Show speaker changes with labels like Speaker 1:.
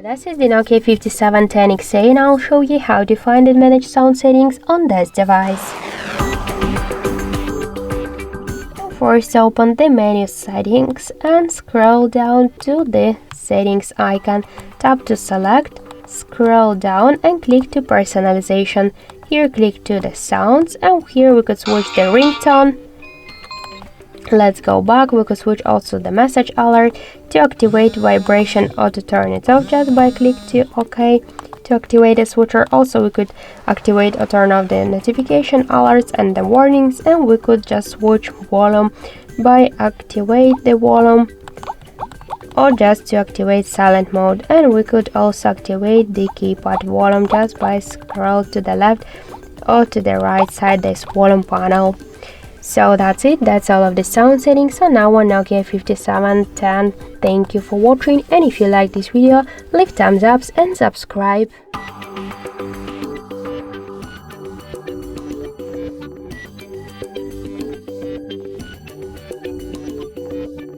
Speaker 1: This is the Nokia 5710XA and I'll show you how to find and manage sound settings on this device. First, open the menu settings and scroll down to the settings icon. Tap to select, scroll down and click to personalization. Here click to the sounds and here we could switch the ringtone. Let's go back, we could switch also the message alert. To activate vibration or to turn it off, just by click to OK. To activate the switcher, also we could activate or turn off the notification alerts and the warnings, and we could just switch volume by activate the volume or just to activate silent mode, and we could also activate the keypad volume just by scroll to the left or to the right side this volume panel. So that's it, that's all of the sound settings on our Nokia 5710. Thank you for watching, and if you like this video, leave thumbs up and subscribe.